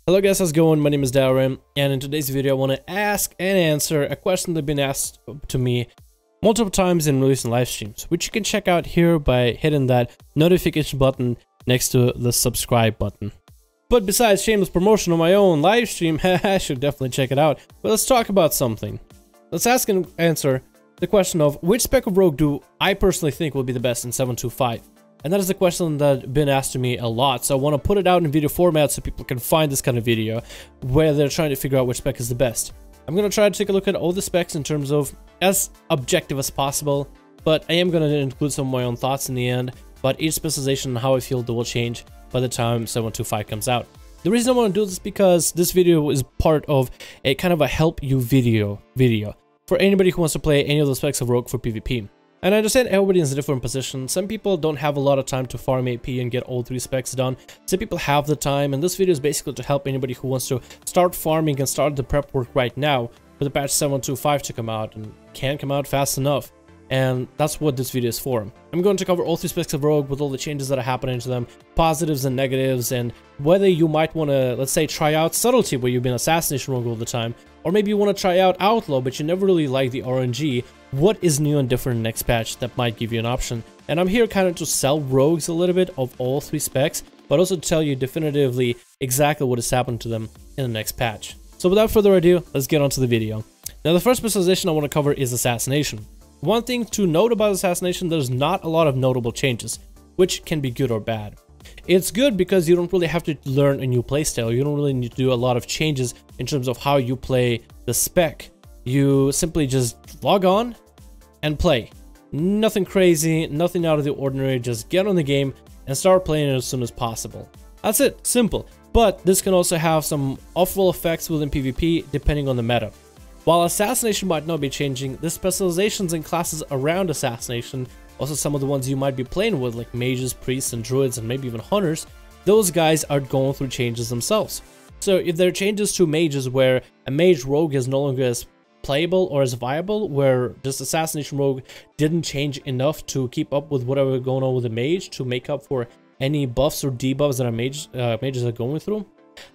Hello guys, how's it going? My name is Darren, and in today's video I want to ask and answer a question that's been asked to me multiple times in recent live streams, which you can check out here by hitting that notification button next to the subscribe button. But besides shameless promotion on my own live stream, I should definitely check it out. But let's talk about something. Let's ask and answer the question of which spec of rogue do I personally think will be the best in 7.2.5. And that is a question that's been asked to me a lot, so I want to put it out in video format so people can find this kind of video where they're trying to figure out which spec is the best. I'm going to try to take a look at all the specs in terms of as objective as possible, but I am going to include some of my own thoughts in the end about each specialization and how I feel that will change by the time 7.2.5 comes out. The reason I want to do this is because this video is part of a kind of a help you video for anybody who wants to play any of the specs of rogue for PvP. And I understand everybody is in a different position. Some people don't have a lot of time to farm AP and get all 3 specs done. Some people have the time, and this video is basically to help anybody who wants to start farming and start the prep work right now for the patch 7.2.5 to come out, and can't come out fast enough. And that's what this video is for. I'm going to cover all 3 specs of rogue with all the changes that are happening to them, positives and negatives, and whether you might want to, let's say, try out Subtlety where you've been Assassination rogue all the time, or maybe you want to try out Outlaw but you never really like the RNG. What is new and different in the next patch that might give you an option? And I'm here kind of to sell rogues a little bit of all 3 specs, but also to tell you definitively exactly what has happened to them in the next patch. So without further ado, let's get on to the video. Now the first specialization I want to cover is Assassination. One thing to note about Assassination, there's not a lot of notable changes, which can be good or bad. It's good because you don't really have to learn a new playstyle. You don't really need to do a lot of changes in terms of how you play the spec. You simply just log on and play. Nothing crazy, nothing out of the ordinary, just get on the game and start playing it as soon as possible. That's it, simple. But this can also have some off-roll effects within PvP depending on the meta. While Assassination might not be changing, the specializations and classes around Assassination, also some of the ones you might be playing with like mages, priests and druids and maybe even hunters, those guys are going through changes themselves. So if there are changes to mages where a mage rogue is no longer as playable or as viable, where just Assassination rogue didn't change enough to keep up with whatever going on with the mage to make up for any buffs or debuffs that mages are going through,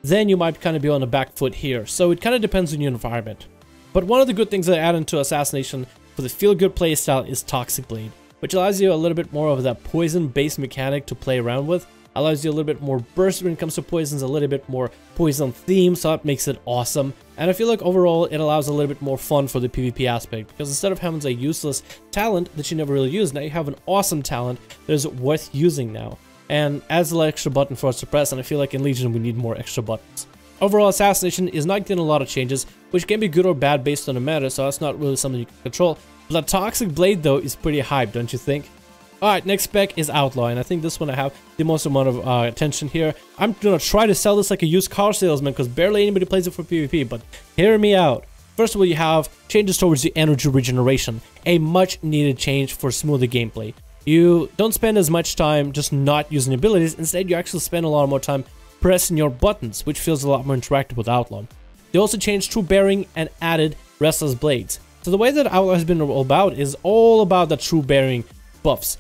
then you might kind of be on the back foot here. So it kind of depends on your environment. But one of the good things that I add into Assassination for the feel-good playstyle is Toxic Blade, which allows you a little bit more of that poison-based mechanic to play around with. Allows you a little bit more burst when it comes to poisons, a little bit more poison theme, so that makes it awesome. And I feel like overall it allows a little bit more fun for the PvP aspect, because instead of having a useless talent that you never really use, now you have an awesome talent that is worth using now. And adds a little extra button for us to press, and I feel like in Legion we need more extra buttons. Overall, Assassination is not getting a lot of changes, which can be good or bad based on the meta, so that's not really something you can control. But the Toxic Blade though is pretty hype, don't you think? Alright, next spec is Outlaw, and I think this one I have the most amount of attention here. I'm gonna try to sell this like a used car salesman because barely anybody plays it for PvP, but hear me out. First of all, you have changes towards the energy regeneration, a much needed change for smoother gameplay. You don't spend as much time just not using abilities, instead you actually spend a lot more time pressing your buttons, which feels a lot more interactive with Outlaw. They also changed True Bearing and added Restless Blades. So the way that Outlaw has been about is all about the True Bearing buff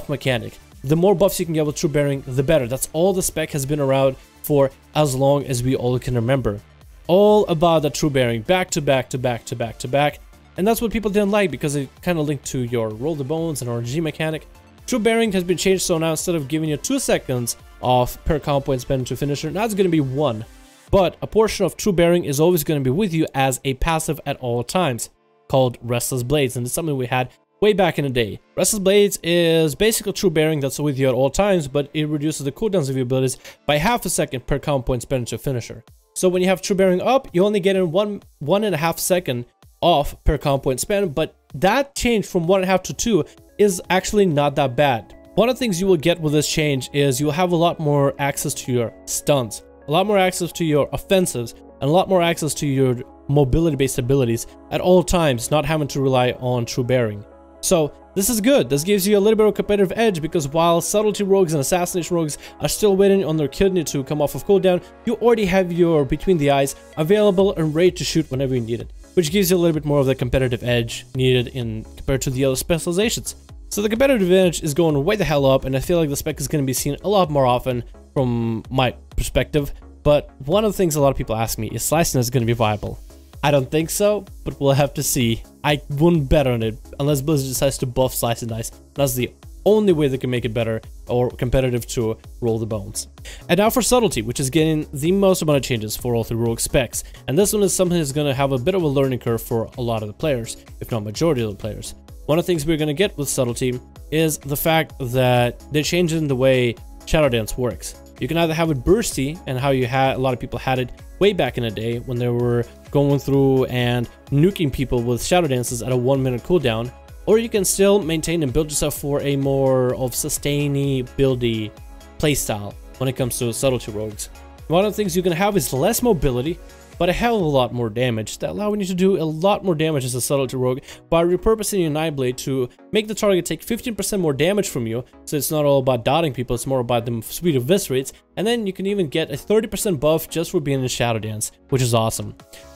mechanic. The more buffs you can get with True Bearing, the better. That's all the spec has been around for as long as we all can remember. All about the True Bearing, back to back to back to back to back. And that's what people didn't like because it kind of linked to your roll the bones and RNG mechanic. True Bearing has been changed, so now instead of giving you 2 seconds off per comp point spent to finisher, now it's going to be 1. But a portion of True Bearing is always going to be with you as a passive at all times, called Restless Blades, and it's something we had way back in the day. Restless Blades is basically True Bearing that's with you at all times, but it reduces the cooldowns of your abilities by half a second per comp point spent to finisher. So when you have True Bearing up, you only get in 1.5 second off per comp point spent, but that change from 1.5 to 2 is actually not that bad. One of the things you will get with this change is you'll have a lot more access to your stuns, a lot more access to your offensives, and a lot more access to your mobility-based abilities at all times, not having to rely on True Bearing. So this is good. This gives you a little bit of a competitive edge because while Subtlety rogues and Assassination rogues are still waiting on their kidney to come off of cooldown, you already have your Between the Eyes available and ready to shoot whenever you need it, which gives you a little bit more of the competitive edge needed compared to the other specializations. So the competitive advantage is going way the hell up, and I feel like the spec is going to be seen a lot more often from my perspective. But one of the things a lot of people ask me is Slice Dice going to be viable? I don't think so, but we'll have to see. I wouldn't bet on it unless Blizzard decides to buff Slice and Dice. That's the only way they can make it better or competitive to Roll the Bones. And now for Subtlety, which is getting the most amount of changes for all 3 rogue specs. And this one is something that's going to have a bit of a learning curve for a lot of the players, if not majority of the players. One of the things we're going to get with Subtlety is the fact that they're changing the way Shadow Dance works. You can either have it bursty, and how you had a lot of people had it way back in the day when they were going through and nuking people with Shadow Dances at a 1-minute cooldown, or you can still maintain and build yourself for a more of sustainy, buildy playstyle when it comes to Subtlety rogues. One of the things you can have is less mobility, but a hell of a lot more damage, that allowing you to do a lot more damage as a Subtlety rogue by repurposing your Nightblade to make the target take 15% more damage from you, so it's not all about dotting people, it's more about them sweet eviscerates, and then you can even get a 30% buff just for being in Shadow Dance, which is awesome.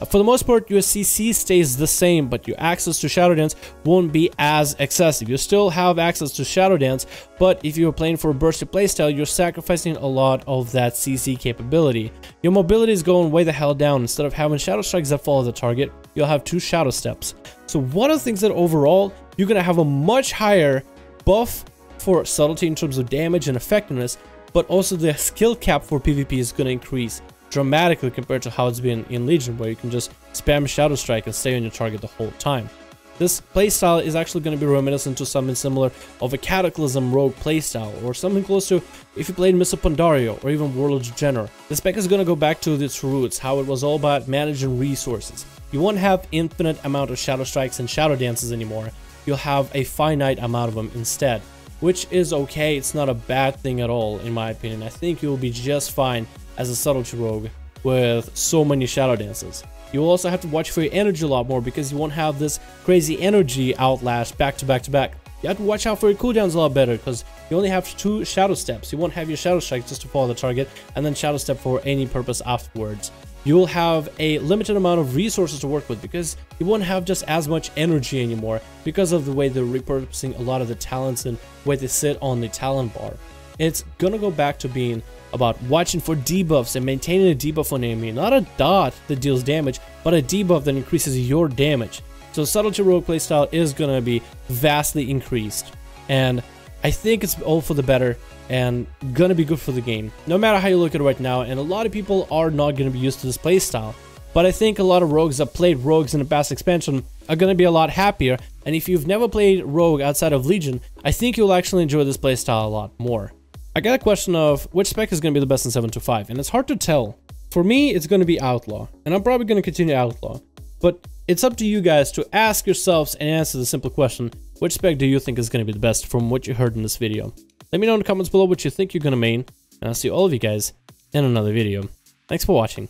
For the most part, your CC stays the same, but your access to Shadow Dance won't be as excessive. You still have access to Shadow Dance, but if you're playing for a bursty playstyle, you're sacrificing a lot of that CC capability. Your mobility is going way the hell down. Instead of having Shadow Strikes that follow the target, you'll have 2 Shadow Steps. So one of the things that overall, you're going to have a much higher buff for Subtlety in terms of damage and effectiveness, but also the skill cap for PvP is going to increase dramatically compared to how it's been in Legion, where you can just spam Shadow Strike and stay on your target the whole time. This playstyle is actually going to be reminiscent to something similar of a Cataclysm rogue playstyle, or something close to if you played Mists of Pandaria or even Warlords of Draenor. The spec is going to go back to its roots, how it was all about managing resources. You won't have infinite amount of Shadow Strikes and Shadow Dances anymore. You'll have a finite amount of them instead, which is okay. It's not a bad thing at all, in my opinion. I think you'll be just fine as a Subtlety rogue with so many Shadow Dances. You'll also have to watch for your energy a lot more, because you won't have this crazy energy outlast back to back to back. You have to watch out for your cooldowns a lot better, because you only have 2 Shadow Steps. You won't have your Shadow Strike just to follow the target, and then Shadow Step for any purpose afterwards. You will have a limited amount of resources to work with, because you won't have just as much energy anymore, because of the way they're repurposing a lot of the talents and where they sit on the talent bar. It's gonna go back to being about watching for debuffs and maintaining a debuff on enemy, not a dot that deals damage, but a debuff that increases your damage. So Subtlety rogue playstyle is gonna be vastly increased, and I think it's all for the better and gonna be good for the game, no matter how you look at it right now. And a lot of people are not gonna be used to this playstyle, but I think a lot of rogues that played rogues in the past expansion are gonna be a lot happier. And if you've never played rogue outside of Legion, I think you'll actually enjoy this playstyle a lot more. I got a question of which spec is going to be the best in 7.2.5, and it's hard to tell. For me, it's going to be Outlaw, and I'm probably going to continue Outlaw. But it's up to you guys to ask yourselves and answer the simple question, which spec do you think is going to be the best from what you heard in this video? Let me know in the comments below what you think you're going to main, and I'll see all of you guys in another video. Thanks for watching.